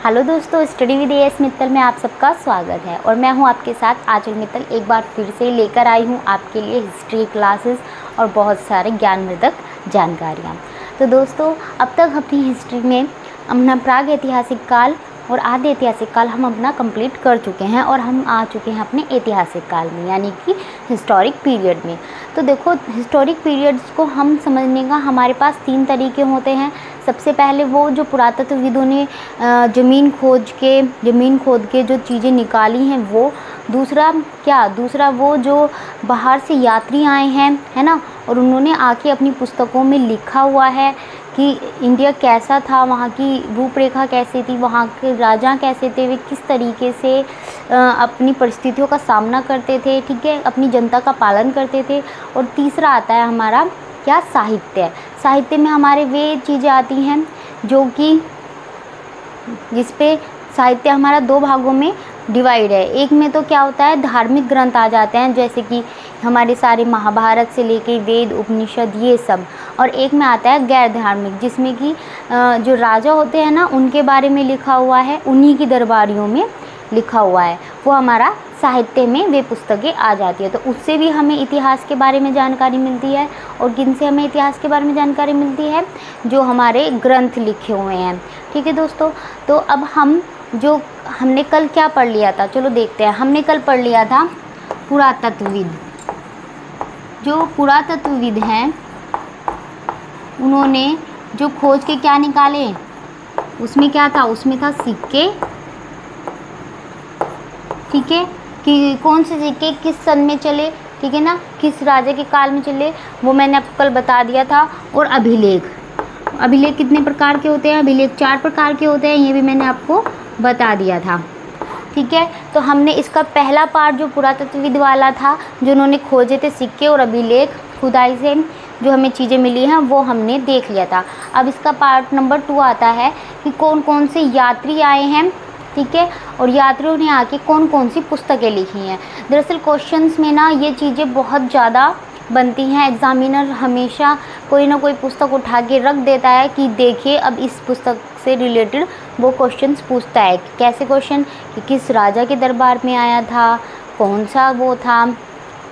Hello दोस्तों, study with as Mittal में आप सबका स्वागत है और मैं हूं आपके साथ आंचल मित्तल। एक बार फिर से लेकर आई हूं आपके लिए हिस्ट्री क्लासेस और बहुत सारे ज्ञानवर्धक जानकारियां। तो दोस्तों, अब तक अपनी हिस्ट्री में अपना प्राग ऐतिहासिक काल और आद्य ऐतिहासिक काल हम अपना कंप्लीट कर चुके हैं और हम आ चुके हैं अपने ऐतिहासिक काल में, यानी कि हिस्टोरिक पीरियड में। तो देखो, हिस्टोरिक पीरियड्स को हम समझने का हमारे पास 3 तरीके होते हैं। सबसे पहले वो जो पुरातत्वविदों ने ज़मीन खोद के जो चीज़ें निकाली हैं वो। दूसरा वो जो बाहर से यात्री आए हैं, है ना, और उन्होंने आके अपनी पुस्तकों में लिखा हुआ है कि इंडिया कैसा था, वहाँ की रूपरेखा कैसी थी, वहाँ के राजा कैसे थे, वे किस तरीके से अपनी परिस्थितियों का सामना करते थे, ठीक है, अपनी जनता का पालन करते थे। और तीसरा आता है हमारा क्या, साहित्य में हमारे वे चीज़ें आती हैं जो कि जिस पे साहित्य हमारा 2 भागों में डिवाइड है। एक में तो क्या होता है, धार्मिक ग्रंथ आ जाते हैं, जैसे कि हमारे सारे महाभारत से लेके वेद उपनिषद ये सब। और एक में आता है गैर धार्मिक, जिसमें कि जो राजा होते हैं ना, उनके बारे में लिखा हुआ है, उन्हीं की दरबारियों में लिखा हुआ है, वो हमारा साहित्य में वे पुस्तकें आ जाती है। तो उससे भी हमें इतिहास के बारे में जानकारी मिलती है। और किन से हमें इतिहास के बारे में जानकारी मिलती है, जो हमारे ग्रंथ लिखे हुए हैं। ठीक है दोस्तों, तो अब हमने कल क्या पढ़ लिया था, चलो देखते हैं। हमने कल पढ़ लिया था पुरातत्वविद। जो पुरातत्वविद हैं उन्होंने जो खोज के क्या निकाले, उसमें क्या था, उसमें था सिक्के, ठीक है, कि कौन से सिक्के किस सन में चले, ठीक है ना, किस राजा के काल में चले, वो मैंने आपको कल बता दिया था। और अभिलेख कितने प्रकार के होते हैं, अभिलेख 4 प्रकार के होते हैं, ये भी मैंने आपको बता दिया था। ठीक है, तो हमने इसका पहला पार्ट जो पुरातत्वविद वाला था, जो उन्होंने खोजे थे सिक्के और अभिलेख, खुदाई से जो हमें चीज़ें मिली हैं वो हमने देख लिया था। अब इसका पार्ट नंबर 2 आता है कि कौन कौन से यात्री आए हैं, ठीक है, और यात्रियों ने आके कौन कौन सी पुस्तकें लिखी हैं। दरअसल क्वेश्चंस में ना ये चीज़ें बहुत ज़्यादा बनती हैं। एग्जामिनर हमेशा कोई ना कोई पुस्तक उठा के रख देता है कि देखिए अब इस पुस्तक से रिलेटेड वो क्वेश्चंस पूछता है। कैसे क्वेश्चन, कि किस राजा के दरबार में आया था, कौन सा वो था,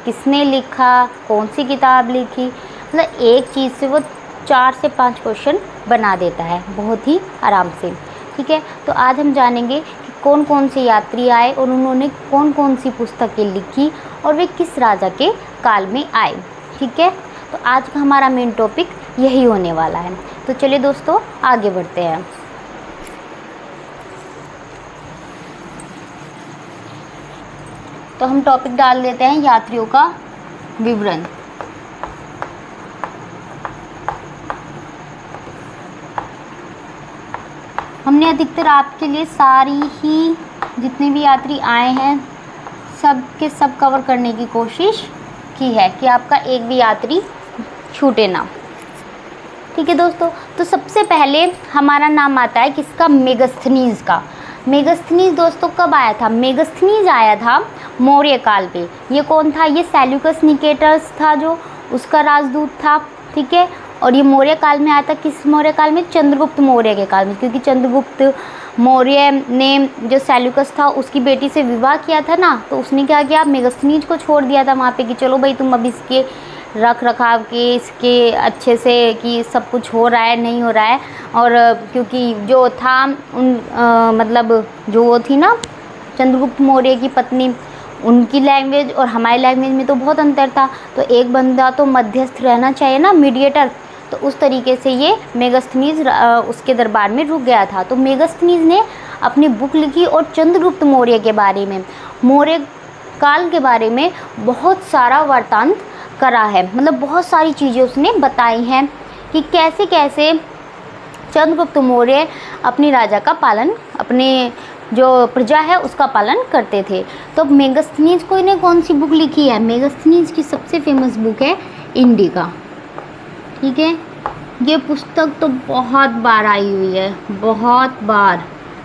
किसने लिखा, कौन सी किताब लिखी, मतलब एक चीज़ से वो 4 से 5 क्वेश्चन बना देता है बहुत ही आराम से। ठीक है, तो आज हम जानेंगे कि कौन कौन से यात्री आए और उन्होंने कौन कौन सी पुस्तकें लिखी और वे किस राजा के काल में आए। ठीक है, तो आज का हमारा मेन टॉपिक यही होने वाला है। तो चलिए दोस्तों, आगे बढ़ते हैं। तो हम टॉपिक डाल देते हैं यात्रियों का विवरण। हमने अधिकतर आपके लिए सारी ही जितने भी यात्री आए हैं सब के सब कवर करने की कोशिश की है कि आपका एक भी यात्री छूटे ना। ठीक है दोस्तों, तो सबसे पहले हमारा नाम आता है किसका, मेगस्थनीज का। मेगस्थनीज दोस्तों कब आया था, मेगस्थनीज आया था मौर्य काल पे। ये कौन था, ये सेल्यूकस निकेटर्स था जो उसका राजदूत था। ठीक है, और ये मौर्य काल में आया था, किस मौर्य काल में, चंद्रगुप्त मौर्य के काल में, क्योंकि चंद्रगुप्त मौर्य ने जो सेल्यूकस था उसकी बेटी से विवाह किया था ना, तो उसने क्या किया, मेगस्थनीज को छोड़ दिया था वहाँ पे कि चलो भाई तुम अब इसके रख रखाव के, इसके अच्छे से कि सब कुछ हो रहा है नहीं हो रहा है। और क्योंकि जो था मतलब जो वो थी ना चंद्रगुप्त मौर्य की पत्नी, उनकी लैंग्वेज और हमारी लैंग्वेज में तो बहुत अंतर था, तो एक बंदा तो मध्यस्थ रहना चाहिए ना, मीडिएटर। तो उस तरीके से ये मेगस्थनीज उसके दरबार में रुक गया था। तो मेगस्थनीज ने अपनी बुक लिखी और चंद्रगुप्त मौर्य के बारे में, मौर्य काल के बारे में बहुत सारा वृत्तांत करा है, मतलब बहुत सारी चीज़ें उसने बताई हैं कि कैसे कैसे चंद्रगुप्त मौर्य अपनी राजा का पालन, अपने जो प्रजा है उसका पालन करते थे। तो मेगस्थनीज को इन्हें कौन सी बुक लिखी है, मेगस्थनीज की सबसे फेमस बुक है इंडिका। ठीक है, ये पुस्तक तो बहुत बार आई हुई है, बहुत बार।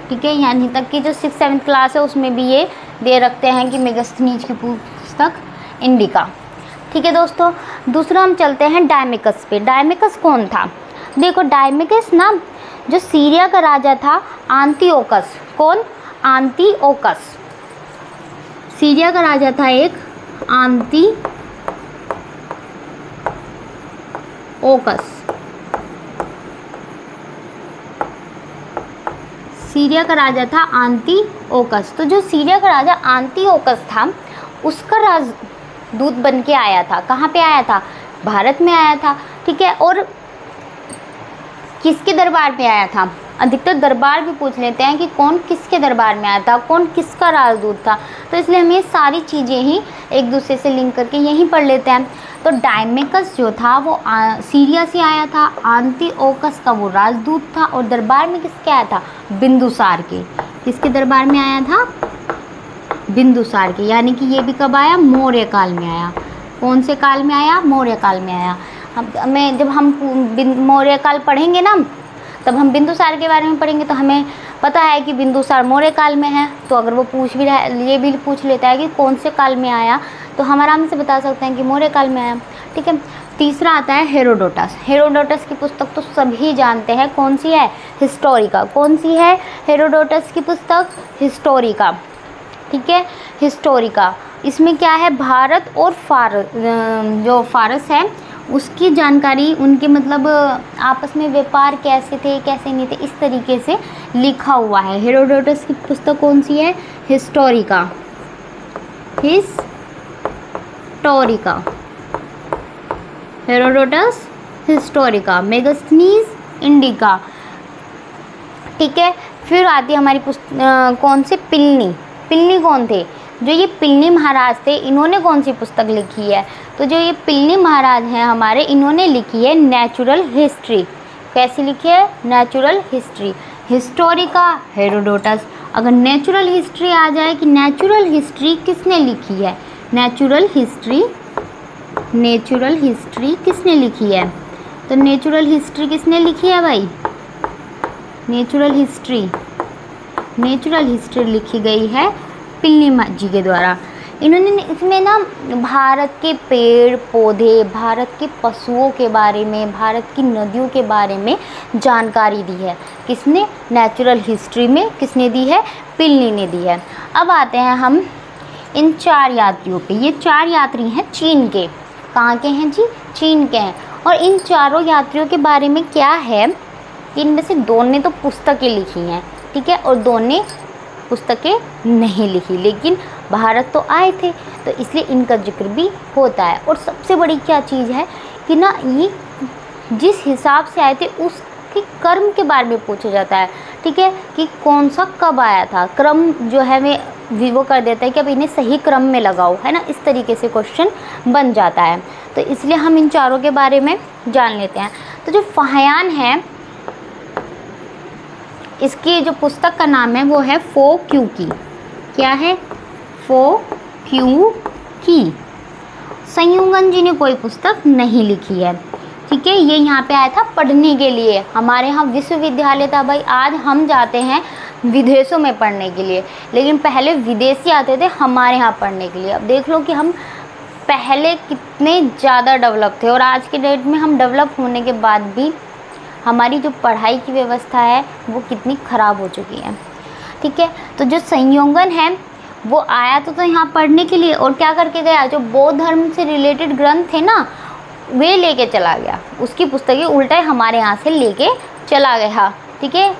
ठीक है, यानी तक कि जो 6th-7th क्लास है उसमें भी ये दे रखते हैं कि मेगस्थनीज की पुस्तक इंडिका। ठीक है दोस्तों, दूसरा हम चलते हैं डायमेकस पे। डायमेकस कौन था, देखो डायमेकस ना जो सीरिया का राजा था एंटिओकस, कौन? एंटिओकस। सीरिया का राजा था एक एंटिओकस। सीरिया का राजा था एंटिओकस। तो जो सीरिया का राजा एंटिओकस था उसका राजदूत बन के आया था। कहाँ पे आया था? भारत में आया था, ठीक है। और किसके दरबार में आया था? अधिकतर दरबार भी पूछ लेते हैं कि कौन किसके दरबार में आया था, कौन किसका राजदूत था। तो इसलिए हम ये सारी चीज़ें ही एक दूसरे से लिंक करके यहीं पढ़ लेते हैं। तो डायमेकस जो था वो सीरिया से आया था, एंटिओकस का वो राजदूत था, और दरबार में किसके आया था? बिंदुसार के। किसके दरबार में आया था? बिंदुसार के। यानी कि ये भी कब आया? मौर्य काल में आया। कौन से काल में आया? मौर्य काल में आया। जब हम मौर्य काल पढ़ेंगे ना, तब हम बिंदुसार के बारे में पढ़ेंगे, तो हमें पता है कि बिंदुसार मौर्य काल में है। तो अगर वो पूछ भी रहा है, ये भी पूछ लेता है कि कौन से काल में आया, तो हम आराम से बता सकते हैं कि मौर्य काल में आया, ठीक है। तीसरा आता है हेरोडोटस। हेरोडोटस की पुस्तक तो सभी जानते हैं, कौन सी है? हिस्टोरिका। कौन सी है हेरोडोटस की पुस्तक? हिस्टोरिका, ठीक है, हिस्टोरिका। इसमें क्या है? भारत और जो फारस है उसकी जानकारी, उनके मतलब आपस में व्यापार कैसे थे कैसे नहीं थे, इस तरीके से लिखा हुआ है। हेरोडोटस की पुस्तक कौन सी है? Historica. Historica, Herodotus Historica. Megasthenes indica, ठीक है। फिर आती है हमारी कौन से? प्लिनी। प्लिनी कौन थे? जो ये प्लिनी महाराज थे, इन्होंने कौन सी पुस्तक लिखी है? तो जो ये प्लिनी महाराज हैं हमारे, इन्होंने लिखी है नेचुरल हिस्ट्री। कैसी लिखी है? Natural history. Historica, Herodotus. अगर नेचुरल हिस्ट्री आ जाए कि नेचुरल हिस्ट्री किसने लिखी है? नेचुरल हिस्ट्री किसने लिखी है? तो नेचुरल हिस्ट्री किसने लिखी है भाई? नेचुरल हिस्ट्री लिखी गई है प्लिनी जी के द्वारा। इन्होंने इसमें ना भारत के पेड़ पौधे, भारत के पशुओं के बारे में, भारत की नदियों के बारे में जानकारी दी है। किसने? नेचुरल हिस्ट्री में किसने दी है? प्लिनी ने दी है। अब आते हैं हम इन 4 यात्रियों पे। ये 4 यात्री हैं चीन के। कहाँ के हैं जी? चीन के हैं। और इन चारों यात्रियों के बारे में क्या है? इनमें से 2 ने तो पुस्तकें लिखी हैं, ठीक है, और 2 ने पुस्तकें नहीं लिखी, लेकिन भारत तो आए थे, तो इसलिए इनका जिक्र भी होता है। और सबसे बड़ी क्या चीज़ है कि ना, ये जिस हिसाब से आए थे उसके कर्म के बारे में पूछा जाता है, ठीक है, कि कौन सा कब आया था। क्रम जो है वो कर देता है कि अब इन्हें सही क्रम में लगाओ, है ना, इस तरीके से क्वेश्चन बन जाता है। तो इसलिए हम इन चारों के बारे में जान लेते हैं। तो जो फाहियान है, इसकी जो पुस्तक का नाम है वो है फो क्यू की। क्या है? फो क्यू की। संयुगन जी ने कोई पुस्तक नहीं लिखी है, ठीक है। ये यहाँ पे आया था पढ़ने के लिए। हमारे यहाँ विश्वविद्यालय था भाई, आज हम जाते हैं विदेशों में पढ़ने के लिए, लेकिन पहले विदेशी आते थे हमारे यहाँ पढ़ने के लिए। अब देख लो कि हम पहले कितने ज़्यादा डेवलप थे, और आज के डेट में हम डेवलप होने के बाद भी हमारी जो पढ़ाई की व्यवस्था है वो कितनी ख़राब हो चुकी है, ठीक है। तो जो संयोगन है वो आया तो यहाँ पढ़ने के लिए, और क्या करके गया? जो बौद्ध धर्म से रिलेटेड ग्रंथ थे ना, वे लेके चला गया। उसकी पुस्तकें उल्टा हमारे यहाँ से लेके चला गया, ठीक है।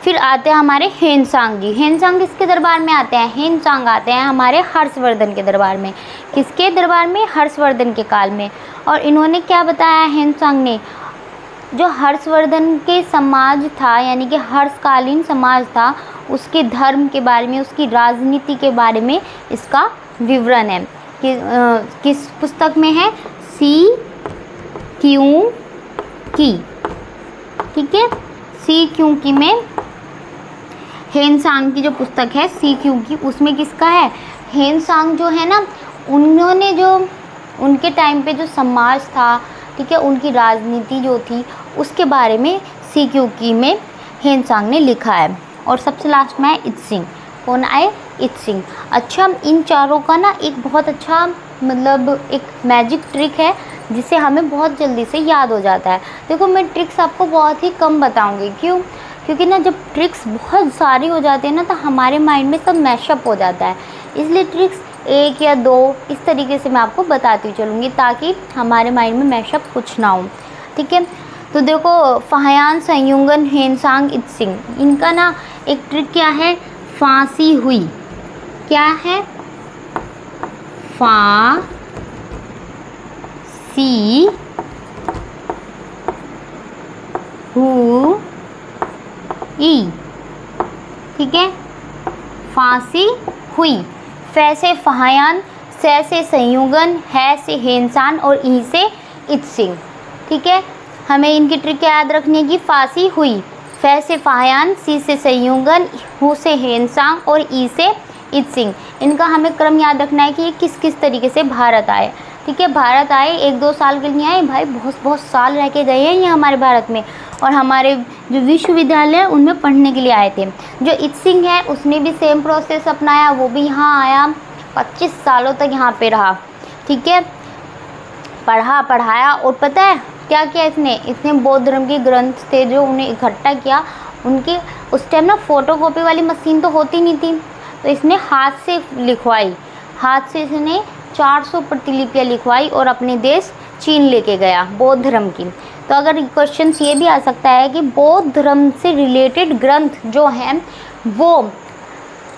फिर आते हैं हमारे हेनसांग जी। हेनसांग किसके दरबार में आते हैं? हेनसांग आते हैं हमारे हर्षवर्धन के दरबार में। किसके दरबार में? हर्षवर्धन के काल में। और इन्होंने क्या बताया हेनसांग ने? जो हर्षवर्धन के समाज था, यानी कि हर्षकालीन समाज था, उसके धर्म के बारे में, उसकी राजनीति के बारे में इसका विवरण है। किस पुस्तक में है? सी क्यू की, ठीक है। सी क्यू की में हेनसांग की जो पुस्तक है सी क्यू की, उसमें किसका है? हेनसांग जो है ना, उन्होंने जो उनके टाइम पे जो समाज था, ठीक है, उनकी राजनीति जो थी उसके बारे में सी क्यू की में हेनसांग ने लिखा है। और सबसे लास्ट में है इत्सिंग। कौन आए? इत्सिंग। अच्छा, इन चारों का ना एक बहुत अच्छा मतलब एक मैजिक ट्रिक है जिससे हमें बहुत जल्दी से याद हो जाता है। देखो मैं ट्रिक्स आपको बहुत ही कम बताऊँगी, क्यों? क्योंकि ना जब ट्रिक्स बहुत सारी हो जाती है ना तो हमारे माइंड में सब मैशअप हो जाता है, इसलिए ट्रिक्स 1 या 2 इस तरीके से मैं आपको बताती चलूँगी ताकि हमारे माइंड में मैशअप कुछ ना हो, ठीक है। तो देखो फाहयान, संयुगन, हेनसांग, इत्सिंग, इनका ना एक ट्रिक क्या है, फांसी हुई, क्या है, फांसी हुई, ठीक है, फांसी हुई। फै से फाहयान, से संयुगन, है से हेनसान और ई से इत्सिंग, ठीक है। हमें इनकी ट्रिक याद रखनी है कि फांसी हुई, फै से फाहयान, सी से संयुगन, हु से हेनसांग और ई से इत्सिंग। इनका हमें क्रम याद रखना है कि ये किस किस तरीके से भारत आए, ठीक है। भारत आए 1-2 साल के लिए आए भाई, बहुत साल रह के गए हैं ये हमारे भारत में, और हमारे जो विश्वविद्यालय है उनमें पढ़ने के लिए आए थे। जो इत्सिंग है उसने भी सेम प्रोसेस अपनाया, वो भी यहाँ आया, 25 सालों तक यहाँ पे रहा, ठीक है, पढ़ा पढ़ाया। और पता है क्या किया इसने बौद्ध धर्म के ग्रंथ थे जो उन्हें इकट्ठा किया। उनके उस टाइम ना फोटोकॉपी वाली मशीन तो होती नहीं थी, तो इसने हाथ से लिखवाई, हाथ से इसने 400 प्रतिलिपियाँ लिखवाई और अपने देश चीन लेके गया बौद्ध धर्म की। तो अगर क्वेश्चन ये भी आ सकता है कि बौद्ध धर्म से रिलेटेड ग्रंथ जो हैं वो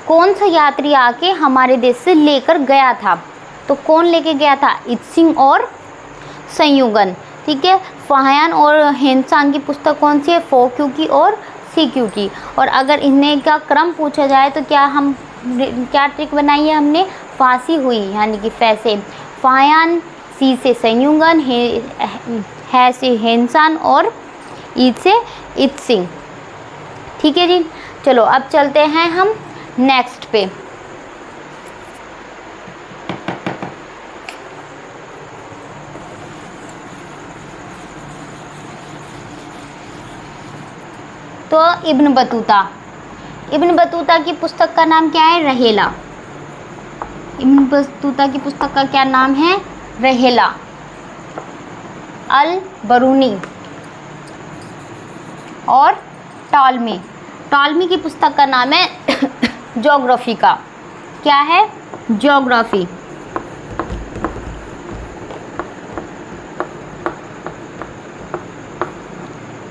कौन सा यात्री आके हमारे देश से लेकर गया था, तो कौन लेके गया था, इत्सिंग और संयुगन, ठीक है। फाहयान और हेनसांग की पुस्तक कौन सी है, फोक्यू की और सीक्यू की। और अगर इन्हें का क्रम पूछा जाए तो क्या ट्रिक बनाई है हमने, फांसी हुई यानी कि फै से फाहयान, सी से संयुगन, है से हेनसान और ई से इत्सिंग, ठीक है जी। चलो अब चलते हैं हम नेक्स्ट पे। तो इब्न बतूता की पुस्तक का नाम क्या है, रहेला। इब्न बतूता की पुस्तक का क्या नाम है, रहेला। अल बरूनी और टॉलमी की पुस्तक का नाम है ज्योग्राफी का, क्या है, ज्योग्राफी।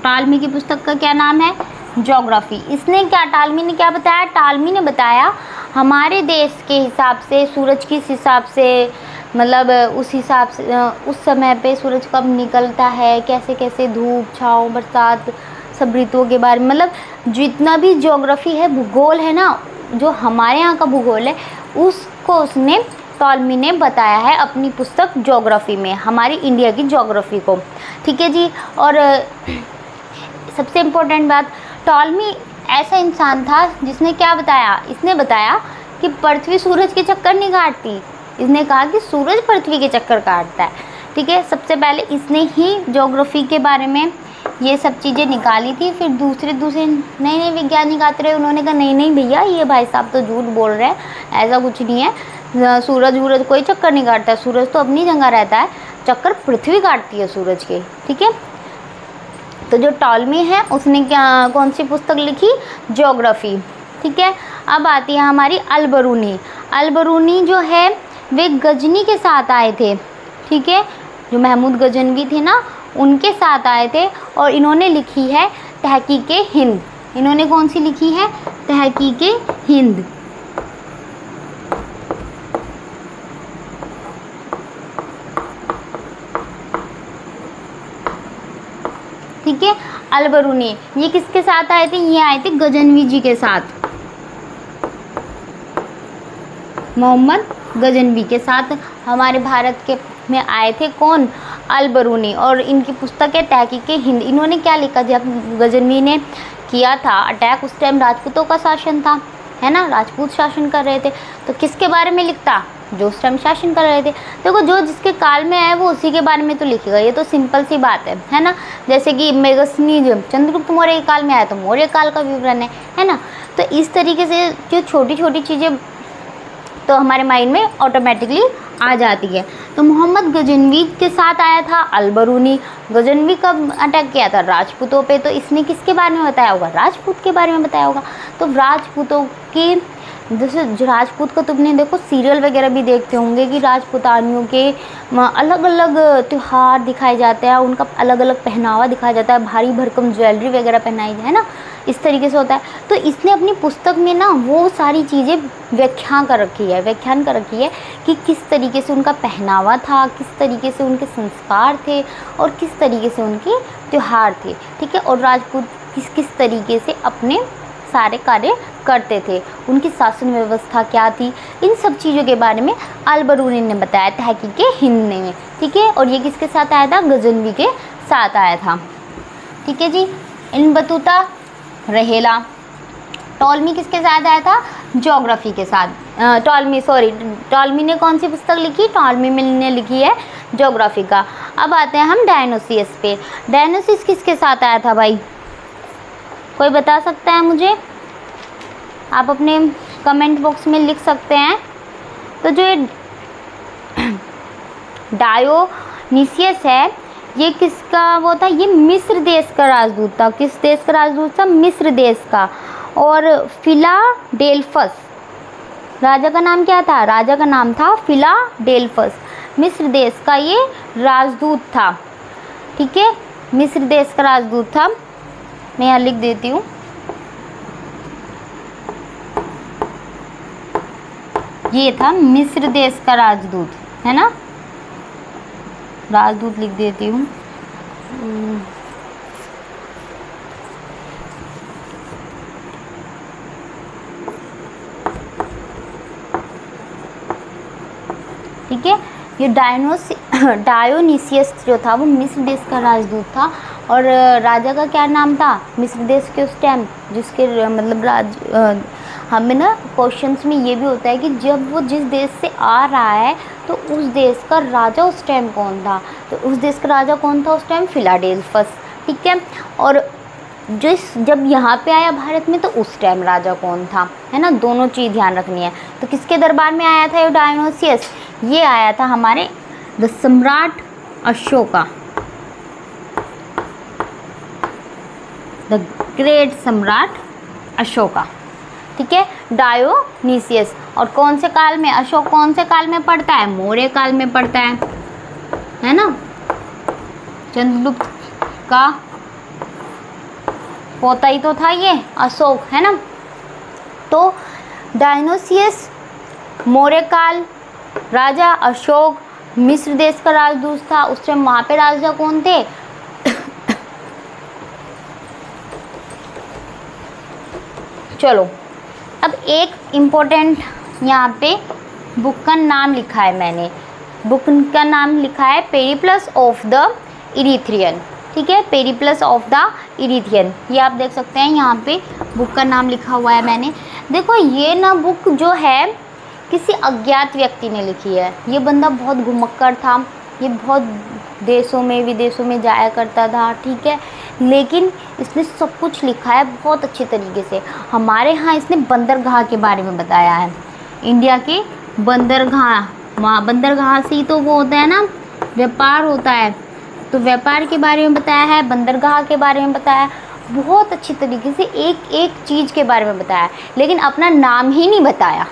टालमी की पुस्तक का क्या नाम है, ज्योग्राफी। टालमी ने क्या बताया, टालमी ने बताया हमारे देश के हिसाब से सूरज किस हिसाब से, मतलब उस हिसाब से उस समय पे सूरज कब निकलता है, कैसे कैसे धूप छाँव बरसात सब ऋतुओं के बारे में, मतलब जितना भी ज्योग्राफी है, भूगोल है ना, जो हमारे यहाँ का भूगोल है उसको उसने टॉलमी ने बताया है अपनी पुस्तक ज्योग्राफी में, हमारी इंडिया की ज्योग्राफी को, ठीक है जी। और सबसे इम्पोर्टेंट बात, टॉलमी ऐसा इंसान था जिसने क्या बताया, इसने बताया कि पृथ्वी सूरज के चक्कर नहीं काटती, इसने कहा कि सूरज पृथ्वी के चक्कर काटता है, ठीक है। सबसे पहले इसने ही ज्योग्राफी के बारे में ये सब चीज़ें निकाली थी। फिर दूसरे नए वैज्ञानिक आते रहे, उन्होंने कहा नहीं भैया ये भाई साहब तो झूठ बोल रहे हैं, ऐसा कुछ नहीं है, सूरज कोई चक्कर नहीं काटता, सूरज तो अपनी जगह रहता है, चक्कर पृथ्वी काटती है सूरज के, ठीक है। तो जो टॉलमी है उसने कौन सी पुस्तक लिखी, ज्योग्राफी, ठीक है। अब आती है हमारी अल-बरूनी जो है वे गजनी के साथ आए थे, ठीक है, जो महमूद गजनवी थे ना उनके साथ आए थे, और इन्होंने लिखी है तहकीके हिंद। इन्होंने कौन सी लिखी है, तहकीके हिंद, ठीक है। अल-बरूनी ये किसके साथ आए थे, ये आए थे गजनवी जी के साथ, मोहम्मद गजनवी के साथ हमारे भारत के में आए थे, कौन, अल-बरूनी। और इनकी पुस्तक है तहकीके हिंद। इन्होंने क्या लिखा, जब गजनवी ने किया था अटैक उस टाइम राजपूतों का शासन था, है ना, राजपूत शासन कर रहे थे, तो किसके बारे में लिखता, जो उस टाइम शासन कर रहे थे। देखो जो जिसके काल में आए वो उसी के बारे में तो लिखेगा, ये तो सिंपल सी बात है ना। जैसे कि मेगसनी चंद्रगुप्त मौर्य के काल में आया तो मौर्य काल का विवरण है ना। तो इस तरीके से जो छोटी छोटी चीज़ें तो हमारे माइंड में ऑटोमेटिकली आ जाती है। तो मोहम्मद गजनवी के साथ आया था अल-बरूनी। गजनवी कब अटैक किया था? राजपूतों पे। तो इसने किसके बारे में बताया होगा? राजपूत के बारे में बताया होगा। तो राजपूतों की, जैसे राजपूत का तुमने देखो सीरियल वगैरह भी देखते होंगे कि राजपूतानियों के अलग अलग त्यौहार दिखाए जाते हैं, उनका अलग अलग पहनावा दिखाया जाता है, भारी भरकम ज्वेलरी वगैरह पहनाई है ना, इस तरीके से होता है। तो इसने अपनी पुस्तक में ना वो सारी चीज़ें व्याख्यान कर रखी है कि किस तरीके से उनका पहनावा था, किस तरीके से उनके संस्कार थे और किस तरीके से उनके त्यौहार थे, ठीक है। और राजपूत किस किस तरीके से अपने सारे कार्य करते थे, उनकी शासन व्यवस्था क्या थी, इन सब चीज़ों के बारे में अल-बरूनी ने बताया तहकीक हिंद में, ठीक है। और ये किसके साथ आया था? गजनवी के साथ आया था, ठीक है जी। इब्न बतूता, रहेला। टॉलमी किसके साथ आया था? ज्योग्राफी के साथ। टॉलमी ने कौन सी पुस्तक लिखी? टॉलमी ने लिखी है ज्योग्राफी का। अब आते हैं हम डायनोसियस पे। डायनोसियस किसके साथ आया था भाई? कोई बता सकता है मुझे? आप अपने कमेंट बॉक्स में लिख सकते हैं। तो जो ये डायोनिसियस है, ये किसका वो था? ये मिस्र देश का राजदूत था। किस देश का राजदूत था? मिस्र देश का। और फिलाडेल्फस, राजा का नाम क्या था? राजा का नाम था फिलाडेल्फस। मिस्र देश का ये राजदूत था, ठीक है। मिस्र देश का राजदूत था। मैं यहाँ लिख देती हूँ। ये था मिस्र देश का राजदूत, है ना। राजदूत लिख देती हूँ। ठीक है। ये डायोनिसियस जो था वो मिस्र देश का राजदूत था। और राजा का क्या नाम था मिस्र देश के उस टाइम? जिसके मतलब हमें ना क्वेश्चंस में ये भी होता है कि जब वो जिस देश से आ रहा है तो उस देश का राजा उस टाइम कौन था? तो उस देश का राजा कौन था उस टाइम? फिलाडेल्फस, ठीक है। और जब यहाँ पे आया भारत में तो उस टाइम राजा कौन था, है ना। दोनों चीज़ ध्यान रखनी है। तो किसके दरबार में आया था ये डायोनिसियस? ये आया था हमारे द सम्राट अशोका, द ग्रेट सम्राट अशोका, ठीक है। डायोनिसियस। और कौन से काल में? अशोक कौन से काल में पड़ता है? मौर्य काल में पड़ता है ना। चंद्रगुप्त का पोता ही तो था ये अशोक, है ना। तो डायोनिसियस मौर्य काल, राजा अशोक, मिस्र देश का राजदूत था। उस टाइम वहाँ पे राजा कौन थे? चलो, अब एक इम्पोर्टेंट यहाँ पे बुक का नाम लिखा है मैंने। बुक का नाम लिखा है पेरिप्लस ऑफ द इरीथ्रियन, ठीक है। पेरिप्लस ऑफ द इरीथ्रियन, ये आप देख सकते हैं यहाँ पे बुक का नाम लिखा हुआ है मैंने। देखो ये ना बुक जो है किसी अज्ञात व्यक्ति ने लिखी है। ये बंदा बहुत घुमक्कड़ था, ये बहुत देशों में विदेशों में जाया करता था, ठीक है। लेकिन इसने सब कुछ लिखा है बहुत अच्छे तरीके से। हमारे यहाँ इसने बंदरगाह के बारे में बताया है। इंडिया के बंदरगाह, वहाँ बंदरगाह से ही तो वो होता है ना, व्यापार होता है। तो व्यापार के बारे में बताया है, बंदरगाह के बारे में बताया, बहुत अच्छी तरीके से एक एक चीज़ के बारे में बताया। लेकिन अपना नाम ही नहीं बताया,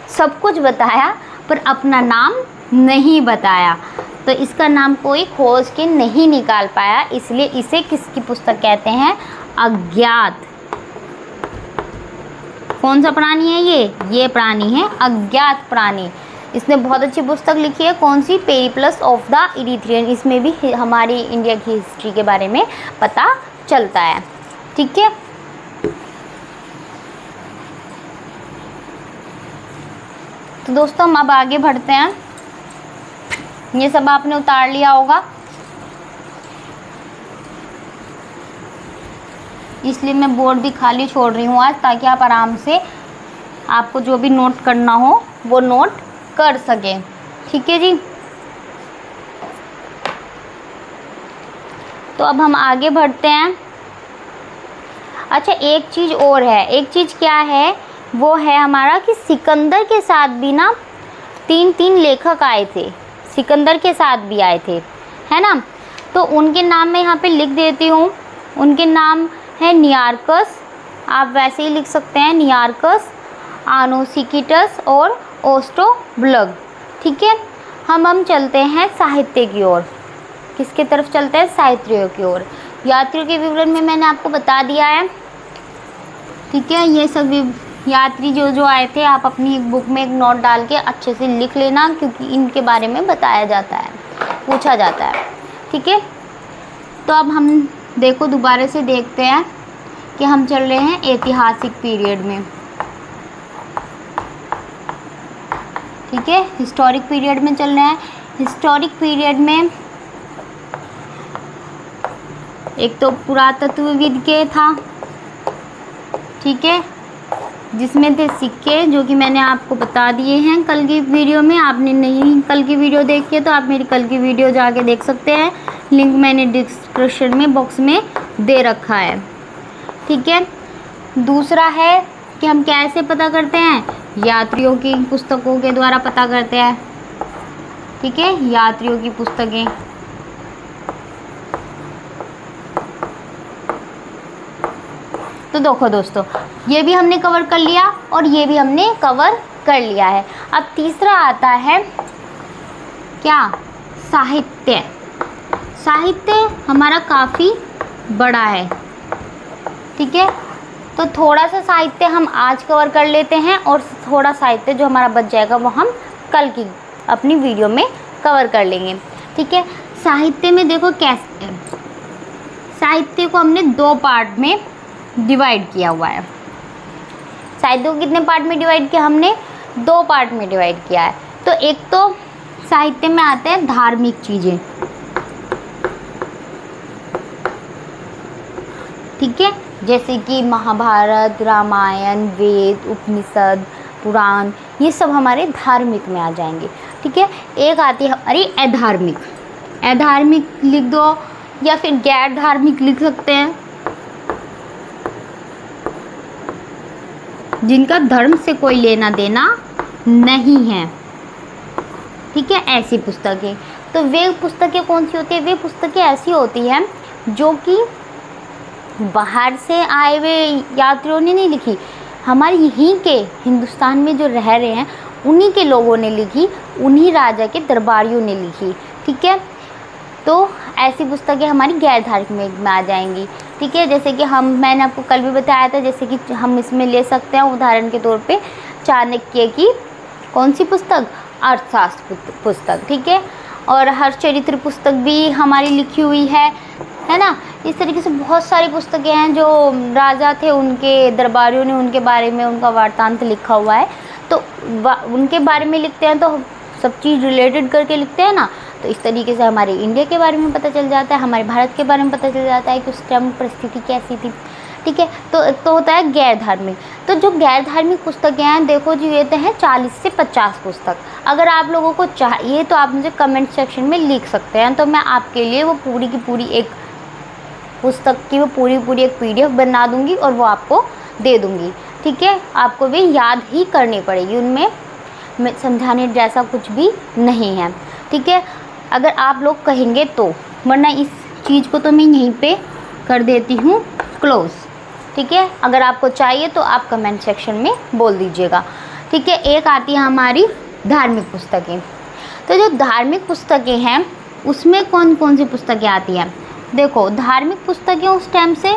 सब कुछ बताया पर अपना नाम नहीं बताया। तो इसका नाम कोई खोज के नहीं निकाल पाया, इसलिए इसे किसकी पुस्तक कहते हैं? अज्ञात। कौन सा प्राणी है ये प्राणी है अज्ञात प्राणी। इसने बहुत अच्छी पुस्तक लिखी है, कौन सी? Periplus of the Erythraean. इसमें भी हमारी इंडिया की हिस्ट्री के बारे में पता चलता है, ठीक है। तो दोस्तों हम अब आगे बढ़ते हैं। ये सब आपने उतार लिया होगा, इसलिए मैं बोर्ड भी खाली छोड़ रही हूँ आज, ताकि आप आराम से आपको जो भी नोट करना हो वो नोट कर सकें, ठीक है जी। तो अब हम आगे बढ़ते हैं। अच्छा एक चीज़ और है, एक चीज़ क्या है वो है हमारा कि सिकंदर के साथ भी ना तीन लेखक आए थे। सिकंदर के साथ भी आए थे, है ना। तो उनके नाम मैं यहाँ पे लिख देती हूँ। उनके नाम है नियार्कस, आप वैसे ही लिख सकते हैं, नियार्कस, आनोसिकिटस और ओस्ट्रोब्लग। ठीक है, हम चलते हैं साहित्य की ओर। किसके तरफ चलते हैं? साहित्यों की ओर। यात्रियों के विवरण में मैंने आपको बता दिया है। ठीक है, ये सब यात्री जो जो आए थे आप अपनी एक बुक में एक नोट डाल के अच्छे से लिख लेना, क्योंकि इनके बारे में बताया जाता है, पूछा जाता है। ठीक है, तो अब हम देखो दोबारा से देखते हैं कि हम चल रहे हैं ऐतिहासिक पीरियड में। ठीक है, हिस्टोरिक पीरियड में चल रहे हैं। हिस्टोरिक पीरियड में एक तो पुरातत्वविद के था, ठीक है, जिसमें थे सिक्के, जो कि मैंने आपको बता दिए हैं कल की वीडियो में। आपने नहीं कल की वीडियो देखी है तो आप मेरी कल की वीडियो जाके देख सकते हैं, लिंक मैंने डिस्क्रिप्शन में बॉक्स में दे रखा है। ठीक है, दूसरा है कि हम कैसे पता करते हैं? यात्रियों की पुस्तकों के द्वारा पता करते हैं। ठीक है, यात्रियों की पुस्तकें। तो देखो दोस्तों, ये भी हमने कवर कर लिया और ये भी हमने कवर कर लिया है। अब तीसरा आता है क्या? साहित्य। साहित्य हमारा काफ़ी बड़ा है। ठीक है, तो थोड़ा सा साहित्य हम आज कवर कर लेते हैं और थोड़ा साहित्य जो हमारा बच जाएगा वो हम कल की अपनी वीडियो में कवर कर लेंगे। ठीक है, साहित्य में देखो कैसे, साहित्य को हमने 2 पार्ट में डिवाइड किया हुआ है। साहित्य को कितने पार्ट में डिवाइड किया? हमने 2 पार्ट में डिवाइड किया है। तो एक तो साहित्य में आते हैं धार्मिक चीज़ें। ठीक है, जैसे कि महाभारत, रामायण, वेद, उपनिषद, पुराण, ये सब हमारे धार्मिक में आ जाएंगे। ठीक है, एक आती है हमारी अधार्मिक। अधार्मिक लिख दो या फिर गैर धार्मिक लिख सकते हैं, जिनका धर्म से कोई लेना देना नहीं है। ठीक है, ऐसी पुस्तकें। तो वे पुस्तकें कौन सी होती है? वे पुस्तकें ऐसी होती हैं जो कि बाहर से आए हुए यात्रियों ने नहीं लिखी, हमारे यहीं के हिंदुस्तान में जो रह रहे हैं उन्हीं के लोगों ने लिखी, उन्हीं राजा के दरबारियों ने लिखी। ठीक है, तो ऐसी पुस्तकें हमारी गैर धार्मिक में आ जाएंगी। ठीक है, जैसे कि मैंने आपको कल भी बताया था, जैसे कि हम इसमें ले सकते हैं उदाहरण के तौर पे चाणक्य की कौन सी पुस्तक? अर्थशास्त्र पुस्तक। ठीक है, और हरचरित्र पुस्तक भी हमारी लिखी हुई है ना। इस तरीके से बहुत सारी पुस्तकें हैं जो राजा थे उनके दरबारियों ने उनके बारे में उनका वार्तांत लिखा हुआ है। तो उनके बारे में लिखते हैं तो सब चीज़ रिलेटेड करके लिखते हैं ना। तो इस तरीके से हमारे इंडिया के बारे में पता चल जाता है, हमारे भारत के बारे में पता चल जाता है कि उस टाइम परिस्थिति कैसी थी। ठीक है, तो होता है गैर धार्मिक। तो जो गैर धार्मिक पुस्तकें हैं देखो जी, ये तो हैं 40 से 50 पुस्तक। अगर आप लोगों को चाहिए तो आप मुझे कमेंट सेक्शन में लिख सकते हैं, तो मैं आपके लिए वो पूरी की पूरी एक पुस्तक की वो पूरी एक PDF बना दूंगी और वो आपको दे दूंगी। ठीक है, आपको भी याद ही करनी पड़ेगी, उनमें समझाने जैसा कुछ भी नहीं है। ठीक है, अगर आप लोग कहेंगे तो, वरना इस चीज़ को तो मैं यहीं पे कर देती हूँ क्लोज़। ठीक है, अगर आपको चाहिए तो आप कमेंट सेक्शन में बोल दीजिएगा। ठीक है, एक आती है हमारी धार्मिक पुस्तकें। तो जो धार्मिक पुस्तकें हैं उसमें कौन कौन सी पुस्तकें आती हैं? देखो, धार्मिक पुस्तकें उस टाइम से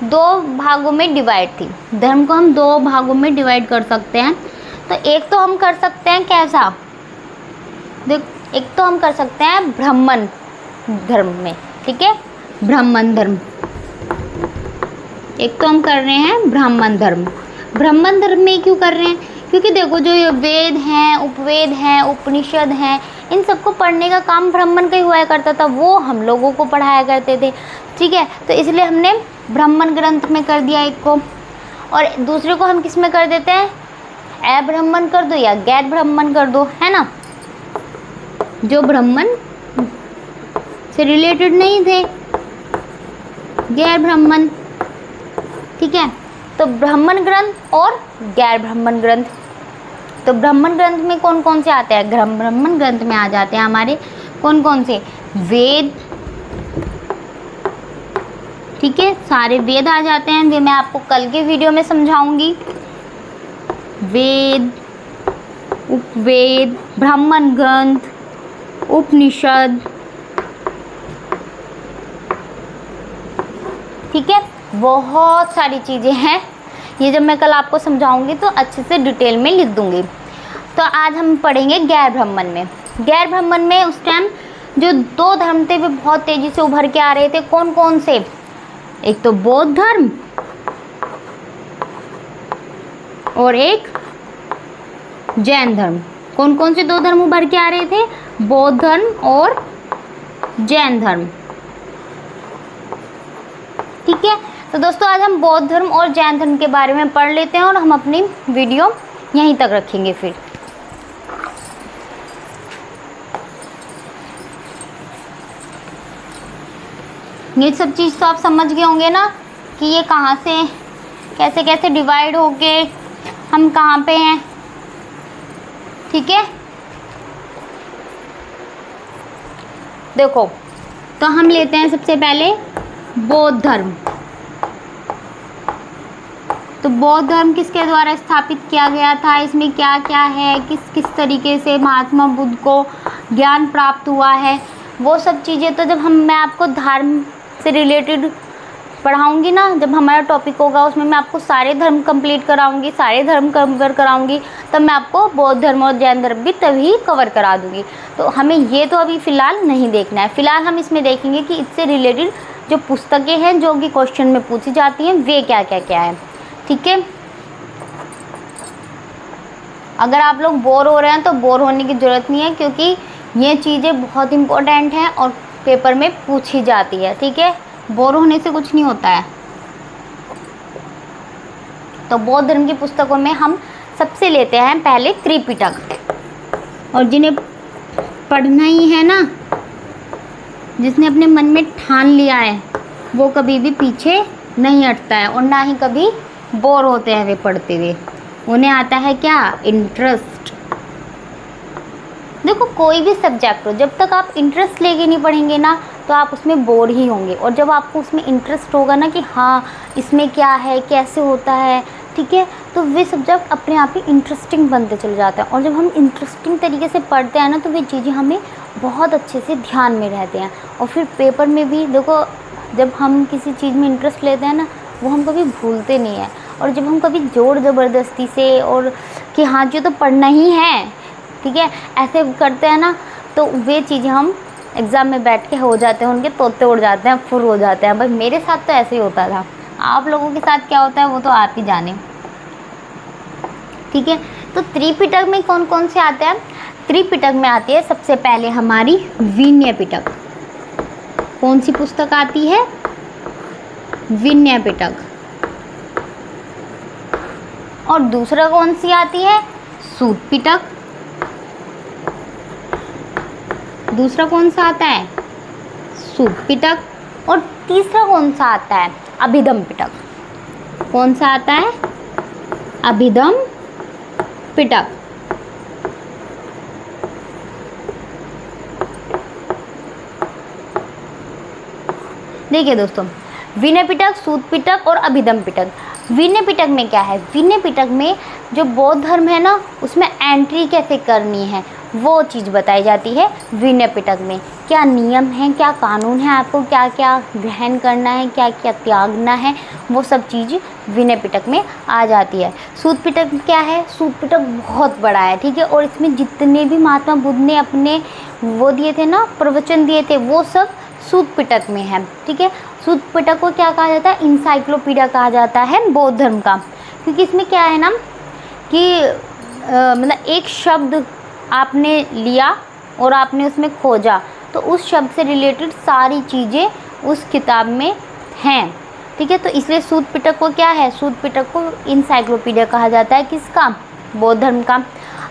2 भागों में डिवाइड थी। धर्म को हम 2 भागों में डिवाइड कर सकते हैं। तो एक तो हम कर सकते हैं कैसा? एक तो हम कर सकते हैं ब्राह्मण धर्म में। ठीक है, ब्राह्मण धर्म एक तो हम कर रहे हैं ब्राह्मण धर्म। ब्राह्मण धर्म में क्यों कर रहे हैं? क्योंकि देखो जो ये वेद हैं, उपवेद हैं, उपनिषद हैं, इन सबको पढ़ने का काम ब्राह्मण का ही हुआ करता था, वो हम लोगों को पढ़ाया करते थे। ठीक है, तो इसलिए हमने ब्राह्मण ग्रंथ में कर दिया एक को, और दूसरे को हम किस में कर देते हैं? अब्राह्मण कर दो या गैर ब्राह्मण कर दो, है ना, जो ब्राह्मण से रिलेटेड नहीं थे, गैर ब्राह्मण। ठीक है, तो ब्राह्मण ग्रंथ और गैर ब्राह्मण ग्रंथ तो ब्राह्मण ग्रंथ में कौन कौन से आते हैं? ब्राह्मण ग्रंथ में आ जाते हैं हमारे कौन कौन से? वेद, ठीक है, सारे वेद आ जाते हैं, वे मैं आपको कल के वीडियो में समझाऊंगी। वेद, उपवेद, ब्राह्मण ग्रंथ, उपनिषद, ठीक है, बहुत सारी चीज़ें हैं। ये जब मैं कल आपको समझाऊंगी तो अच्छे से डिटेल में लिख दूंगी। तो आज हम पढ़ेंगे गैर ब्राह्मण में। गैर ब्राह्मण में उस टाइम जो दो धर्म थे वे बहुत तेजी से उभर के आ रहे थे। कौन कौन से? एक तो बौद्ध धर्म और एक जैन धर्म। कौन कौन से दो धर्म उभर के आ रहे थे? बौद्ध धर्म और जैन धर्म, ठीक है। तो दोस्तों आज हम बौद्ध धर्म और जैन धर्म के बारे में पढ़ लेते हैं और हम अपनी वीडियो यहीं तक रखेंगे। फिर ये सब चीज़ तो आप समझ गए होंगे ना कि ये कहाँ से कैसे कैसे डिवाइड होके हम कहाँ पे हैं, ठीक है। देखो, तो हम लेते हैं सबसे पहले बौद्ध धर्म। तो बौद्ध धर्म किसके द्वारा स्थापित किया गया था? इसमें क्या क्या है, किस किस तरीके से महात्मा बुद्ध को ज्ञान प्राप्त हुआ है, वो सब चीज़ें तो जब मैं आपको धर्म से रिलेटेड पढ़ाऊंगी ना, जब हमारा टॉपिक होगा उसमें मैं आपको सारे धर्म कंप्लीट कराऊंगी, सारे धर्म कवर कराऊंगी, तब मैं आपको बौद्ध धर्म और जैन धर्म भी तभी कवर करा दूंगी। तो हमें ये तो अभी फ़िलहाल नहीं देखना है। फ़िलहाल हम इसमें देखेंगे कि इससे रिलेटेड जो पुस्तकें हैं जो कि क्वेश्चन में पूछी जाती हैं वे क्या क्या क्या है, ठीक है। अगर आप लोग बोर हो रहे हैं तो बोर होने की ज़रूरत नहीं है, क्योंकि ये चीज़ें बहुत इम्पोर्टेंट हैं और पेपर में पूछी जाती है, ठीक है। बोर होने से कुछ नहीं होता है। तो बौद्ध धर्म की पुस्तकों में हम सबसे लेते हैं पहले त्रिपिटक, और जिन्हें पढ़ना ही है ना, जिसने अपने मन में ठान लिया है वो कभी भी पीछे नहीं हटता है और ना ही कभी बोर होते हैं वे पढ़ते हुए। उन्हें आता है क्या? इंटरेस्ट। देखो, कोई भी सब्जेक्ट हो, जब तक आप इंटरेस्ट लेके नहीं पढ़ेंगे ना तो आप उसमें बोर ही होंगे। और जब आपको उसमें इंटरेस्ट होगा ना कि हाँ इसमें क्या है, कैसे होता है, ठीक है, तो वे सब्जेक्ट अपने आप ही इंटरेस्टिंग बनते चले जाते हैं। और जब हम इंटरेस्टिंग तरीके से पढ़ते हैं ना तो वे चीज़ें हमें बहुत अच्छे से ध्यान में रहते हैं। और फिर पेपर में भी देखो, जब हम किसी चीज़ में इंटरेस्ट लेते हैं ना वो हम कभी भूलते नहीं हैं। और जब हम कभी ज़ोर ज़बरदस्ती से और कि हाँ जो तो पढ़ना ही है, ठीक है, ऐसे करते हैं ना तो वे चीज़ें हम एग्ज़ाम में बैठ के हो जाते हैं, उनके तोते उड़ जाते हैं, फुर हो जाते हैं। भाई मेरे साथ तो ऐसे ही होता था, आप लोगों के साथ क्या होता है वो तो आप ही जाने, ठीक है। तो त्रिपिटक में कौन कौन से आते हैं? त्रिपिटक में आती है सबसे पहले हमारी विनय पिटक। कौन सी पुस्तक आती है? विनय पिटक। और दूसरा कौन सी आती है? सूत पिटक। दूसरा कौन सा आता है? सूत पिटक। और तीसरा कौन सा आता है? अभिधम पिटक। कौन सा आता है? अभिधम पिटक। देखिए दोस्तों, विनय पिटक, सूत पिटक और अभिधम पिटक। विनय पिटक में क्या है? विनय पिटक में जो बौद्ध धर्म है ना उसमें एंट्री कैसे करनी है वो चीज़ बताई जाती है। विनय पिटक में क्या नियम है, क्या कानून है, आपको क्या क्या ग्रहण करना है, क्या क्या त्यागना है, वो सब चीज़ विनय पिटक में आ जाती है। सूत पिटक क्या है? सूत पिटक बहुत बड़ा है, ठीक है, और इसमें जितने भी महात्मा बुद्ध ने अपने वो दिए थे ना, प्रवचन दिए थे, वो सब सूत पिटक में है, ठीक है। सूत पिटक को क्या कहा जाता है? इंसाइक्लोपीडिया कहा जाता है बौद्ध धर्म का, क्योंकि इसमें क्या है ना कि मतलब एक शब्द आपने लिया और आपने उसमें खोजा तो उस शब्द से रिलेटेड सारी चीज़ें उस किताब में हैं, ठीक है। तो इसलिए सूत पिटक को क्या है? सूत पिटक को इंसाइक्लोपीडिया कहा जाता है, किसका? बौद्ध धर्म का।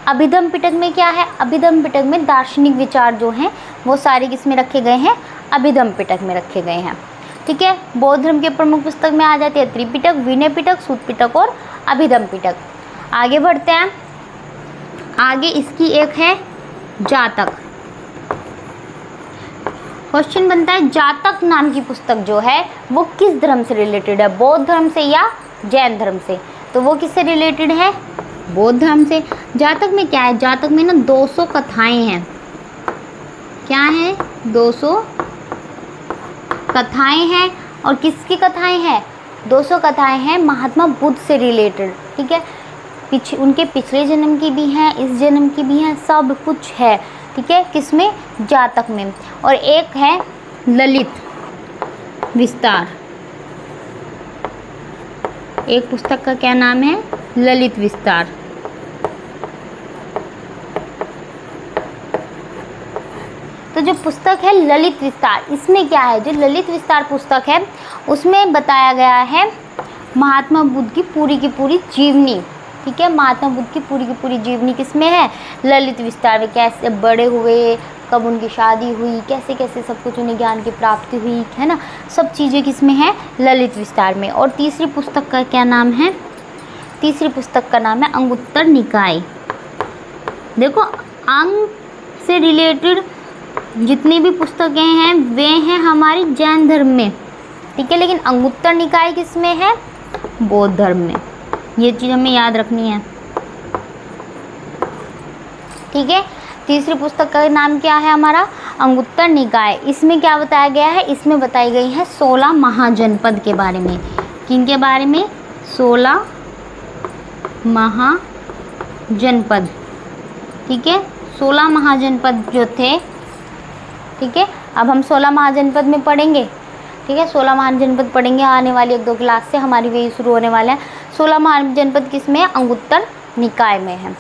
अभिधम पिटक में क्या है? अभिधम पिटक में दार्शनिक विचार जो हैं वो सारे किस में रखे गए हैं? अभिधम पिटक में रखे गए हैं, ठीक है। बौद्ध धर्म के प्रमुख पुस्तक में आ जाती है त्रिपिटक, विनय पिटक, सूत पिटक और अभिधम पिटक। आगे बढ़ते हैं। आगे इसकी एक है जातक। क्वेश्चन बनता है जातक नाम की पुस्तक जो है वो किस धर्म से रिलेटेड है, बौद्ध धर्म से या जैन धर्म से? तो वो किससे रिलेटेड है? बौद्ध धर्म से। जातक में क्या है? जातक में ना 200 कथाएं हैं। क्या है? 200 कथाएं हैं। और किसकी कथाएं हैं? 200 कथाएं हैं महात्मा बुद्ध से रिलेटेड। ठीक है, उनके पिछले जन्म की भी हैं, इस जन्म की भी हैं, सब कुछ है। ठीक है, किसमें? जातक में। और एक है ललित विस्तार। एक पुस्तक का क्या नाम है? ललित विस्तार। तो जो पुस्तक है ललित विस्तार, इसमें क्या है? जो ललित विस्तार पुस्तक है उसमें बताया गया है महात्मा बुद्ध की पूरी जीवनी। ठीक है, महात्मा बुद्ध की पूरी जीवनी किसमें है? ललित विस्तार में। कैसे बड़े हुए, कब उनकी शादी हुई, कैसे कैसे सब कुछ उन्हें ज्ञान की प्राप्ति हुई, है ना, सब चीज़ें किसमें है? ललित विस्तार में। और तीसरी पुस्तक का क्या नाम है? तीसरी पुस्तक का नाम है अंगुत्तर निकाय। देखो, अंग से रिलेटेड जितनी भी पुस्तकें हैं वे हैं हमारी जैन धर्म में। ठीक है, लेकिन अंगुत्तर निकाय किसमें है? बौद्ध धर्म में। ये चीज़ हमें याद रखनी है। ठीक है, तीसरी पुस्तक का नाम क्या है हमारा? अंगुत्तर निकाय। इसमें क्या बताया गया है? इसमें बताई गई है 16 महाजनपद के बारे में। किनके बारे में? 16 महाजनपद। ठीक है, 16 महाजनपद जो थे। ठीक है, अब हम 16 महाजनपद में पढ़ेंगे। ठीक है, 16 महाजनपद पढ़ेंगे आने वाली 1-2 क्लास से। हमारी वे शुरू होने वाले हैं। 16 महाजनपद किस में है? अंगुत्तर निकाय में है।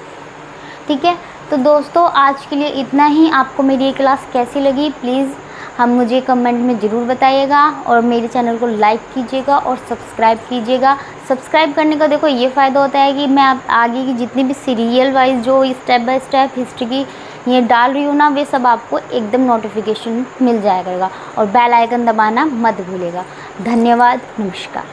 ठीक है, तो दोस्तों आज के लिए इतना ही। आपको मेरी ये क्लास कैसी लगी प्लीज़ हम मुझे कमेंट में ज़रूर बताइएगा, और मेरे चैनल को लाइक कीजिएगा और सब्सक्राइब कीजिएगा। सब्सक्राइब करने का देखो ये फ़ायदा होता है कि मैं आप आगे की जितनी भी सीरियल वाइज जो स्टेप बाय स्टेप हिस्ट्री की ये डाल रही हूँ ना, वे सब आपको एकदम नोटिफिकेशन मिल जाएगा। और बेल आइकन दबाना मत भूलिएगा। धन्यवाद, नमस्कार।